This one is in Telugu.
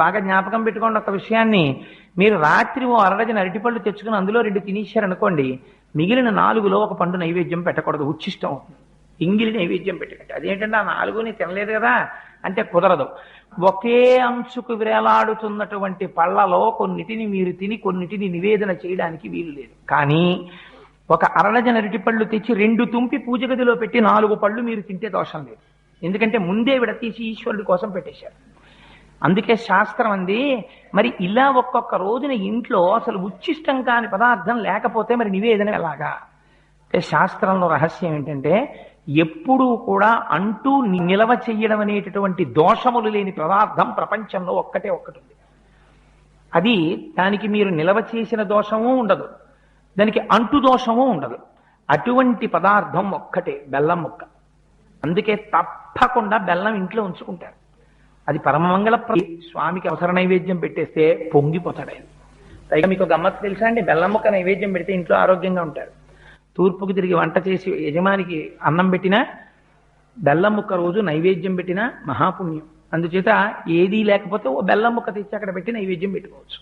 బాగా జ్ఞాపకం పెట్టుకోండి ఒక విషయాన్ని. మీరు రాత్రి ఓ అరడజన అరటిపళ్ళు తెచ్చుకుని అందులో 2 తినేశారనుకోండి, మిగిలిన 4లో ఒక పండు నైవేద్యం పెట్టకూడదు, ఉచ్చిష్టం అవుతుంది. ఇంగిలి నైవేద్యం పెట్టకండి. అదేంటంటే ఆ 4ని తినలేదు కదా అంటే కుదరదు. ఒకే అంచుకు వేలాడుతున్నటువంటి పళ్ళలో కొన్నిటిని మీరు తిని కొన్నిటిని నివేదన చేయడానికి వీలు లేదు. కానీ ఒక అరడజన అరటిపళ్ళు తెచ్చి 2 తుంపి పూజ గదిలో పెట్టి 4 పళ్ళు మీరు తింటే దోషం లేదు. ఎందుకంటే ముందే విడతీసి ఈశ్వరుడి కోసం పెట్టేశారు. అందుకే శాస్త్రం అంది, మరి ఇలా ఒక్కొక్క రోజున ఇంట్లో అసలు ఉచ్చిష్టం కాని పదార్థం లేకపోతే మరి నివేదన ఎలాగా అంటే, శాస్త్రంలో రహస్యం ఏంటంటే ఎప్పుడూ కూడా అంటూ నిలవ చెయ్యడం అనేటటువంటి దోషములు లేని పదార్థం ప్రపంచంలో ఒక్కటే ఒక్కటి ఉంది. అది దానికి మీరు నిలవ చేసిన దోషము ఉండదు, దానికి అంటు దోషము ఉండదు. అటువంటి పదార్థం ఒక్కటే బెల్లం ముక్క. అందుకే తప్పకుండా బెల్లం ఇంట్లో ఉంచుకుంటారు. అది పరమమంగళ స్వామికి అవసర నైవేద్యం పెట్టేస్తే పొంగిపోతాడు ఆయన. పైగా మీకు గమ్మత్తు తెలుసా అండి, బెల్లం ముక్క నైవేద్యం పెడితే ఇంట్లో ఆరోగ్యంగా ఉంటారు. తూర్పుకు తిరిగి వంట చేసి యజమానికి అన్నం పెట్టినా బెల్లం ముక్క రోజు నైవేద్యం పెట్టినా మహాపుణ్యం. అందుచేత ఏదీ లేకపోతే ఓ బెల్లం ముక్క తెచ్చి అక్కడ పెట్టి నైవేద్యం పెట్టుకోవచ్చు.